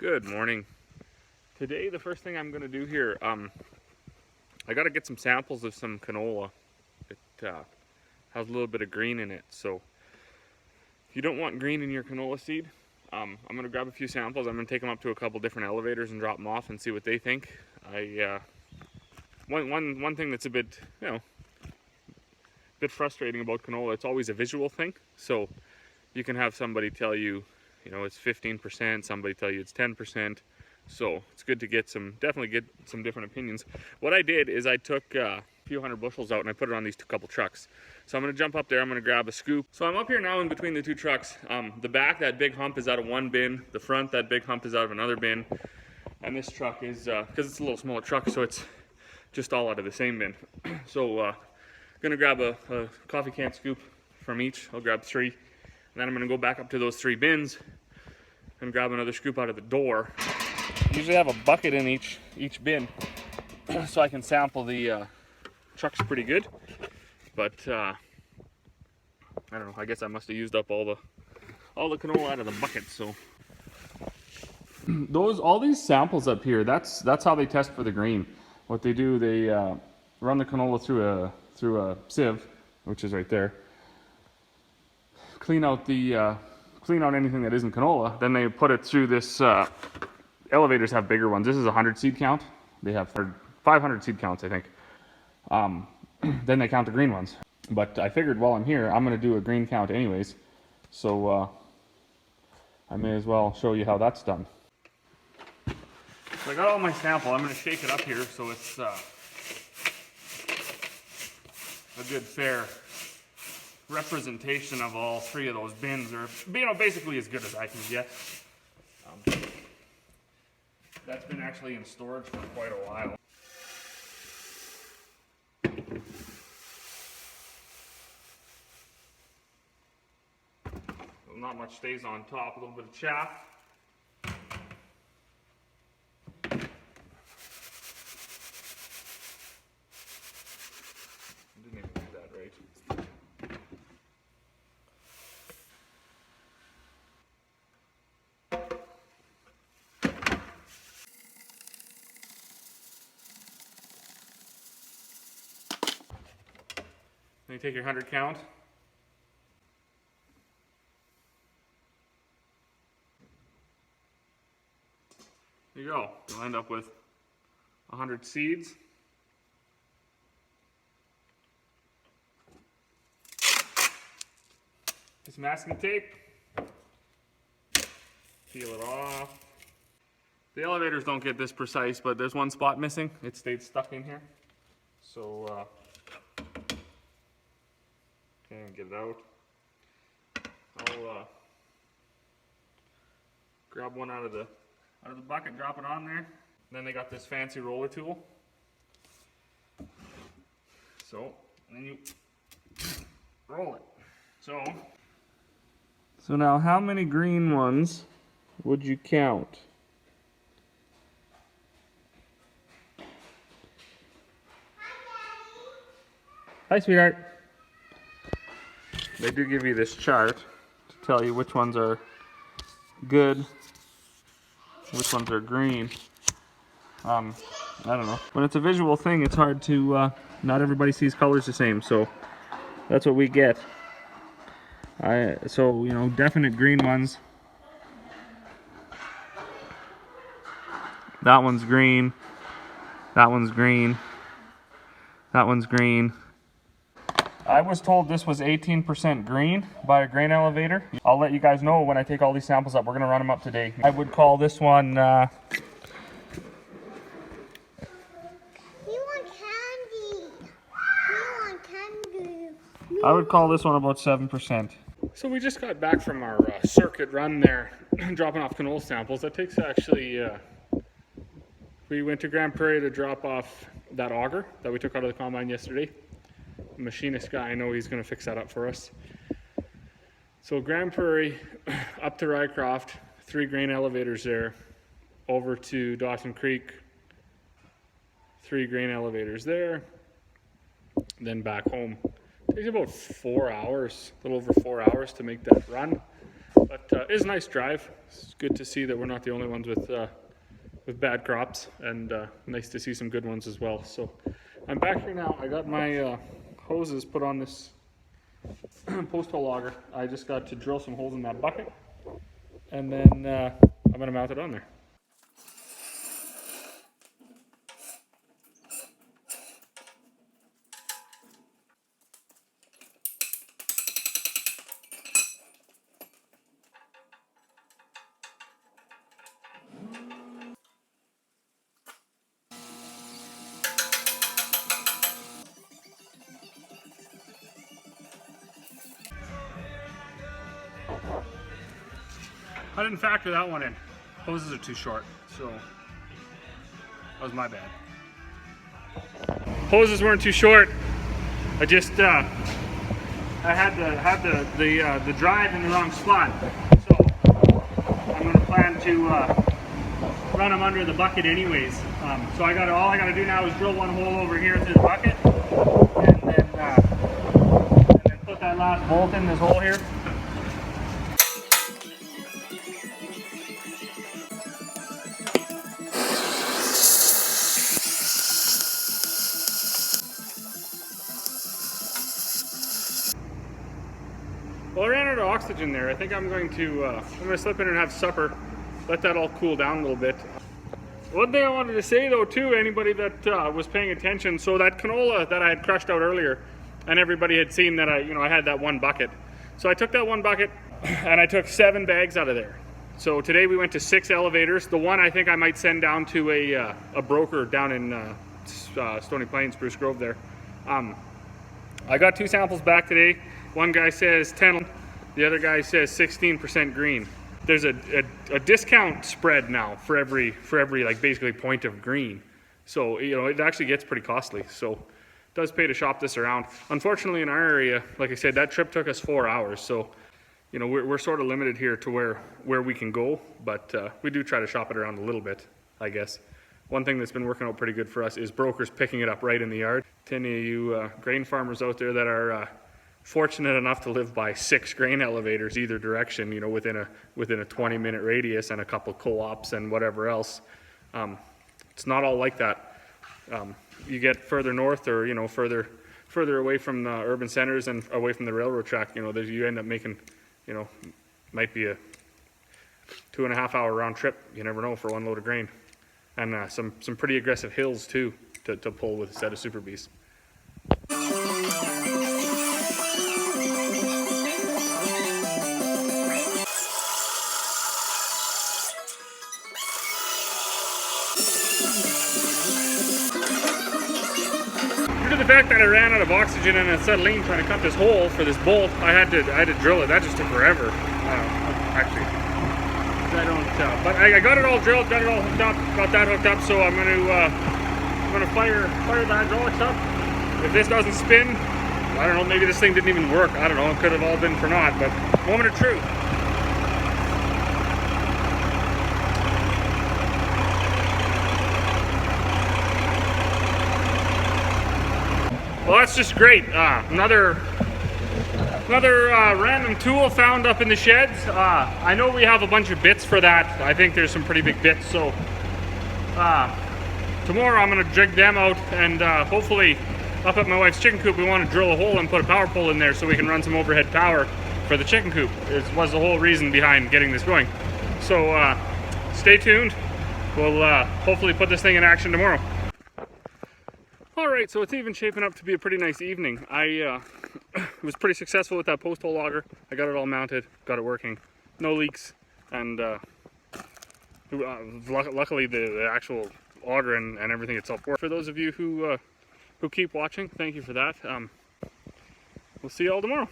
Good morning. Today, the first thing I'm going to do here, I got to get some samples of some canola. It has a little bit of green in it, so if you don't want green in your canola seed, I'm going to grab a few samples. I'm going to take them up to a couple different elevators and drop them off and see what they think. One thing that's a bit, bit frustrating about canola, it's always a visual thing. So you can have somebody tell you, it's 15%, somebody tell you it's 10%. So it's good to definitely get some different opinions. What I did is I took a few hundred bushels out and I put it on these couple trucks. So I'm gonna jump up there, I'm gonna grab a scoop. So I'm up here now in between the two trucks. The back, that big hump is out of one bin. The front, that big hump is out of another bin. And this truck is, because it's a little smaller truck, so it's just all out of the same bin. So I'm gonna grab a coffee can scoop from each. I'll grab 3. And then I'm gonna go back up to those 3 bins and grab another scoop out of the door. Usually have a bucket in each bin, so I can sample the trucks pretty good. But I don't know. I guess I must have used up all the canola out of the bucket. So all these samples up here, that's how they test for the green. What they do, they run the canola through a sieve, which is right there. Clean out anything that isn't canola. Then they put it through this. Elevators have bigger ones. This is a 100 seed count. They have 500 seed counts, I think. Then they count the green ones. But I figured while I'm here, I'm going to do a green count anyways. So I may as well show you how that's done. So I got all my sample. I'm going to shake it up here so it's a good fair representation of all 3 of those bins, or basically as good as I can get. That's been actually in storage for quite a while. Well, not much stays on top, a little bit of chaff. Didn't even do that right. Then you take your 100 count. There you go. You'll end up with 100 seeds. Get some masking tape. Peel it off. The elevators don't get this precise, but there's one spot missing. It stayed stuck in here. So and get it out. I'll grab one out of the bucket, drop it on there. And then they got this fancy roller tool. So and then you roll it. So now, how many green ones would you count? Hi, sweetheart. They do give you this chart to tell you which ones are good, which ones are green. I don't know. When it's a visual thing, it's hard to, not everybody sees colors the same, so that's what we get. So, definite green ones. That one's green. That one's green. That one's green. I was told this was 18% green by a grain elevator. I'll let you guys know when I take all these samples up. We're going to run them up today. I would call this one... You want candy. You want candy. I would call this one about 7%. So we just got back from our circuit run there, dropping off canola samples. That takes actually... we went to Grand Prairie to drop off that auger that we took out of the combine yesterday. The machinist guy, I know he's going to fix that up for us. So Grand Prairie, up to Rycroft, 3 grain elevators there, over to Dawson Creek, 3 grain elevators there, then back home. It takes about 4 hours, a little over 4 hours to make that run. But it's a nice drive. It's good to see that we're not the only ones with bad crops, and nice to see some good ones as well. So I'm back here now. I got my hoses put on this post hole auger. I just got to drill some holes in that bucket, and then I'm going to mount it on there. I didn't factor that one in. Hoses are too short, so that was my bad. Hoses weren't too short. I just I had the drive in the wrong spot, so I'm going to plan to run them under the bucket anyways. So all I got to do now is drill one hole over here through the bucket, and then put that last bolt in this hole here. Well, I ran out of oxygen there. I think I'm going to slip in and have supper, let that all cool down a little bit. One thing I wanted to say though too, anybody that was paying attention, so that canola that I had crushed out earlier, and everybody had seen that I had that one bucket. So I took that one bucket and I took 7 bags out of there. So today we went to 6 elevators. The one I think I might send down to a broker down in Stony Plains, Spruce Grove there. I got 2 samples back today. One guy says 10, the other guy says 16% green. There's a discount spread now for every like basically point of green. So it actually gets pretty costly. So it does pay to shop this around. Unfortunately in our area, like I said, that trip took us 4 hours. So we're sort of limited here to where we can go, but we do try to shop it around a little bit, I guess. One thing that's been working out pretty good for us is brokers picking it up right in the yard. To any of you grain farmers out there that are fortunate enough to live by 6 grain elevators either direction, within a 20-minute radius and a couple co-ops and whatever else. It's not all like that. You get further north or further away from the urban centers and away from the railroad track, you end up making, might be a 2.5-hour round trip. You never know for one load of grain, and some pretty aggressive hills too to pull with a set of Super Bees. Due to the fact that I ran out of oxygen and acetylene trying to cut this hole for this bolt, I had to drill it. That just took forever. Actually, I don't. But I got it all drilled, got it all hooked up, got that hooked up. So I'm gonna fire the hydraulics up. If this doesn't spin, I don't know. Maybe this thing didn't even work. I don't know. It could have all been for naught. But moment of truth. Well, that's just great. Another random tool found up in the sheds. I know we have a bunch of bits for that. I think there's some pretty big bits. So tomorrow I'm going to jig them out, and hopefully up at my wife's chicken coop we want to drill a hole and put a power pole in there so we can run some overhead power for the chicken coop. It was the whole reason behind getting this going. So stay tuned. We'll hopefully put this thing in action tomorrow. Alright, so it's even shaping up to be a pretty nice evening. I was pretty successful with that post hole auger. I got it all mounted, got it working, no leaks, and luckily the actual auger and everything itself worked. For those of you who keep watching, thank you for that. We'll see you all tomorrow.